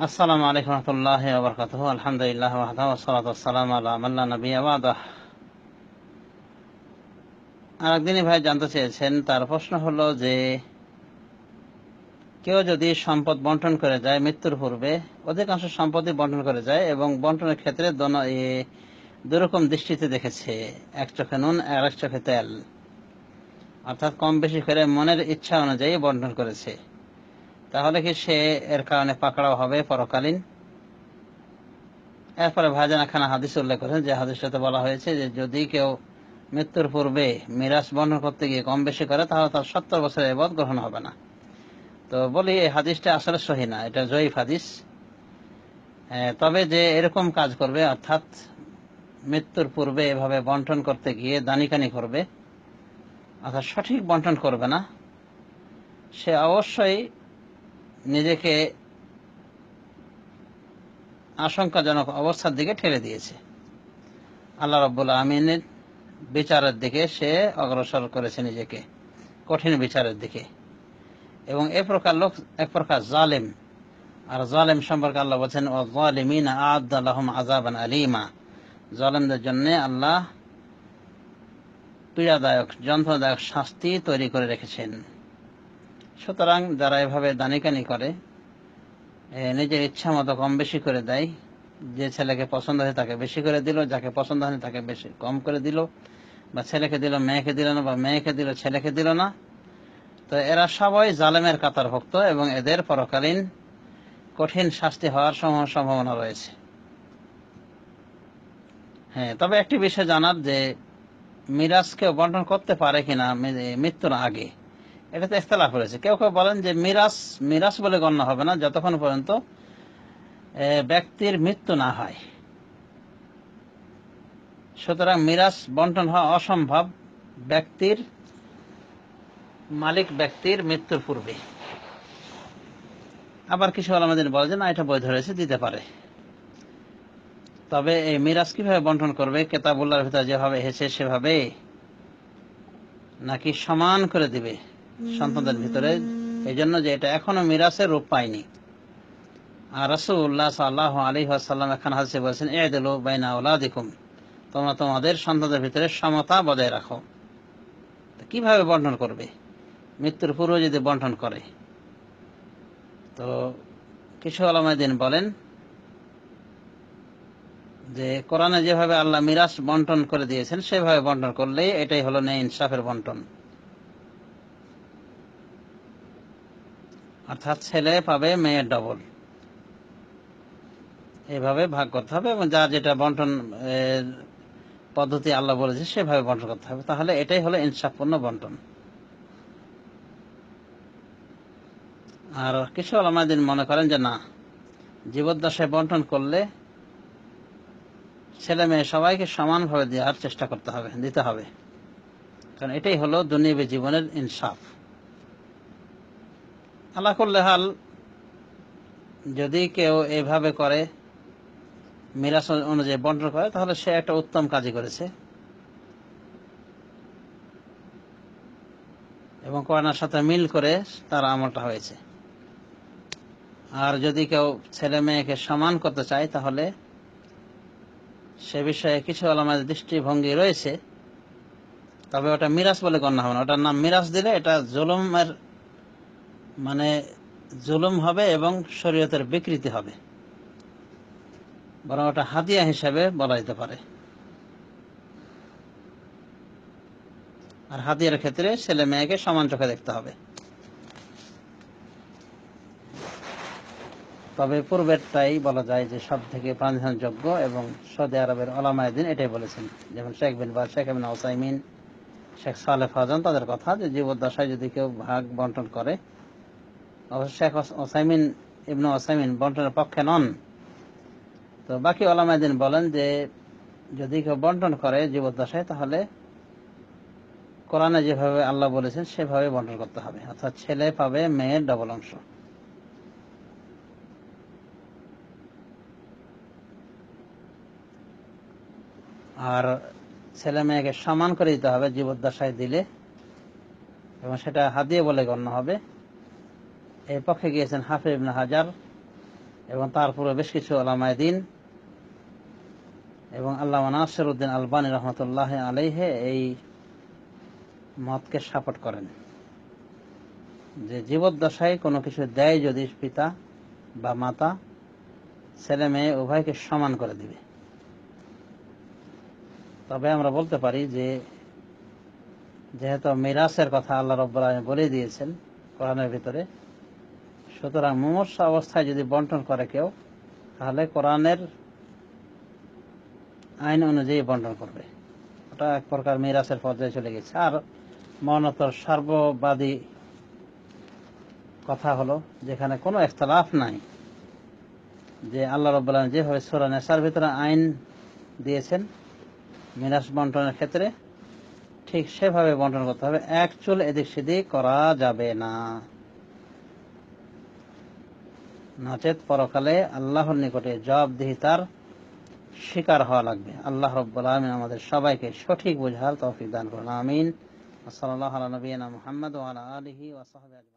আসসালামু আলাইকুম রহমতুল্লাহি ওয়া বারাকাতুহু। আলহামদুলিল্লাহ ওয়াহদাহু ওয়াসসালাতু ওয়াসসালামু আলা মান লা নাবিয়্যা বা'দাহ। আরেকদিনই ভাই জানতে চেয়েছেন, তার প্রশ্ন হলো যে কেউ যদি সম্পদ বন্টন করে যায় মৃত্যুর পূর্বে, অধিকাংশ সম্পত্তি বন্টন করে যায় এবং বন্টনের ক্ষেত্রে দুরকম দৃষ্টিতে দেখেছে, এক চোখে নুন আর এক চোখে তেল, অর্থাৎ কম বেশি করে মনের ইচ্ছা অনুযায়ী বন্টন করেছে, তাহলে কি সে এর কারণে পাকড়াও হবে পরকালীন? এরপরে ভাইজান একখানা হাদিস উল্লেখ করেছেন, যে হাদিসটাতে বলা হয়েছে যে যদি কেউ মৃত্যুর পূর্বে মিরাজ বন্টন করতে গিয়ে কম বেশি করে, তাহলে তার 70 বছরের ইবাদত গ্রহণ হবে না। তো বলি এই হাদিসটা আসলে সহি না, এটা জয়ীফ হাদিস। তবে যে এরকম কাজ করবে, অর্থাৎ মৃত্যুর পূর্বে এভাবে বন্টন করতে গিয়ে দানিকানি করবে, অর্থাৎ সঠিক বন্টন করবে না, সে অবশ্যই নিজেকে আশঙ্কাজনক অবস্থার দিকে ঠেলে দিয়েছে। আল্লাহ রাব্বুল আমিনের বিচারের দিকে সে অগ্রসর করেছে নিজেকে, কঠিন বিচারের দিকে। এবং এ প্রকার লোক এক প্রকার জালেম। আর জালেম সম্পর্কে আল্লাহ বলছেন, ওয়াজ-জালিমিনা আ'আদ্দা লাহুম আযাবান আলীমা, জালেমদের জন্য আল্লাহ পীড়াদায়ক, যন্ত্রণাদায়ক শাস্তি তৈরি করে রেখেছেন। সুতরাং যারা এভাবে দানিকানি করে, নিজের ইচ্ছা মতো কম বেশি করে দেয়, যে ছেলেকে পছন্দ হয় তাকে বেশি করে দিল, যাকে পছন্দ হয় তাকে বেশি কম করে দিল, বা ছেলেকে দিল মেয়েকে দিল না, বা মেয়েকে দিল ছেলেকে দিল না, তো এরা সবাই জালেমের কাতারভুক্ত এবং এদের পরকালীন কঠিন শাস্তি হওয়ার সম্ভাবনা রয়েছে। তবে একটি বিষয় জানার, যে মিরাজ কেউ বন্টন করতে পারে কিনা মৃত্যুর আগে, এটাতে ইখতিলাফ রয়েছে। কেউ কেউ বলেন যে মিরাজ বলে গণ্য হবে না যতক্ষণ পর্যন্ত ব্যক্তির মৃত্যু না হয়। সুতরাং মিরাজ বন্টন হওয়া অসম্ভব মালিক ব্যক্তির মৃত্যুর পূর্বে। আবার কিছু আলেমদের বলে যে না, এটা বৈধ রয়েছে, দিতে পারে। তবে এই মিরাজ কিভাবে বন্টন করবে, কিতাবুল্লাহর ভিতরে যেভাবে এসেছে সেভাবে, নাকি সমান করে দিবে সন্তানদের ভিতরে, এই জন্য যে এটা এখনো মিরাজের রূপ পায়নি। আর রাসূলুল্লাহ সাল্লাল্লাহু আলাইহি ওয়াসাল্লাম এখন হাদিসে বলেছেন, ই'দিলু বাইনা আওলাদিকুম, তোমরা তোমাদের সন্তানদের ভিতরে সমতা বজায় রাখো। কিভাবে বন্টন করবে? মৃত্যুর পূর্বে যদি বন্টন করে, তো কিছু উলামায়ে দ্বীন বলেন যে কোরআনে যেভাবে আল্লাহ মিরাজ বন্টন করে দিয়েছেন সেভাবে বন্টন করলে এটাই হলো ন্যায় ইনসাফের বন্টন। অর্থাৎ ছেলে পাবে মেয়ের ডবল, এভাবে ভাগ করতে হবে, এবং যা যেটা বন্টন পদ্ধতি আল্লাহ বলেছে সেভাবে বন্টন করতে হবে, তাহলে এটাই হলো ইনসাফপূর্ণ বন্টন। আর কিছু উলামায়ে দ্বীন মনে করেন যে না, জীবদ্দশায় বন্টন করলে ছেলে মেয়ে সবাইকে সমানভাবে দেওয়ার চেষ্টা দিতে হবে, কারণ এটাই হলো দুনিয়াবী জীবনের ইনসাফ। আলা কুল্লি হাল, যদি কেউ এভাবে করে, মিরাস অনুযায়ী বন্টন করে, তাহলে সে একটা উত্তম কাজই করেছে এবং কোরআনের সাথে মিল করে তার আমলটা হয়েছে। আর যদি কেউ ছেলে মেয়েকে সমান করতে চায়, তাহলে সে বিষয়ে কিছু আলেমের দৃষ্টিভঙ্গি রয়েছে, তবে ওটা মিরাস বলে গণ্য হবে না। ওটার নাম মিরাস দিলে এটা জুলুম হবে এবং শরীয়তের বিকৃতি হবে, বরং ওটা হাদিয়া হিসাবে বলা যেতে পারে। আর হাদিয়ার ক্ষেত্রে ছেলে মেয়েকে সমান চোখে দেখতে হবে। তবে পূর্বেরটাই বলা যায় যে সব থেকে প্রাধান্যযোগ্য, এবং সৌদি আরবের উলামায়ে দ্বীন এটাই বলেছেন, যেমন শেখ বিন বাজ, শেখ ইবনে উসাইমিন, শেখ সালেহ ফাওজান, তাদের কথা যে জীবদ্দশায় যদি কেউ ভাগ বন্টন করে, অবশ্য শেখ ইবনে উসাইমিন বন্টনের পক্ষে নন, তো বাকি উলামায়ে দ্বীন বলেন যে যদি কেউ বন্টন করে জীবদ্দশায়, তাহলে কোরআনে যেভাবে আল্লাহ বলেছেন সেভাবে বন্টন করতে হবে, অর্থাৎ ছেলে পাবে মেয়ের ডবল অংশ। আর ছেলে মেয়েকে সমান করে দিতে হবে জীবদ্দশায় দিলে, এবং সেটা হাদিয়া বলে গণ্য হবে। এর পক্ষে গিয়েছেন হাফিজ ইবনে হাজার, এবং তারপরে বেশ কিছু উলামায়ে দ্বীন এবং আল্লামা নাসিরউদ্দিন আলবানী রহমতুল্লাহ আলাইহি এই মতকে সাপোর্ট করেন যে জীবদ্দশায় কোনো কিছু দেয় যদি পিতা বা মাতা, ছেলে মেয়ে উভয়কে সমান করে দিবে। তবে আমরা বলতে পারি যে যেহেতু মিরাসের কথা আল্লাহ রাব্বুল আলামিন বলে দিয়েছেন কোরআনের ভিতরে, সুতরাং মুমূর্ষ অবস্থায় যদি বন্টন করে কেউ, তাহলে কোরআনের আইন অনুযায়ী বন্টন করবে। ওটা এক প্রকার মিরাসের পর্যায়ে চলে গেছে। আর মরণোত্তর সর্ববাদী কথা হলো যেখানে কোনো ইখতিলাফ নাই, যে আল্লাহ রাব্বুল আলামিন যেভাবে সূরা নিসার ভিতরে আইন দিয়েছেন মিরাস বন্টনের ক্ষেত্রে, ঠিক সেভাবে বন্টন করতে হবে, এক চুল এদিক সেদিক করা যাবে না, নচেত পরকালে আল্লাহর নিকটে জবাবদিহিতার শিকার হওয়া লাগবে। আল্লাহ রাব্বুল আলামিন আমাদের সবাইকে সঠিক বুঝার তৌফিক দান করুন, আমিন। সাল্লাল্লাহু আলা নবিয়িনা মুহাম্মদ ওয়া আলা আলিহি ওয়া সাহবিহি।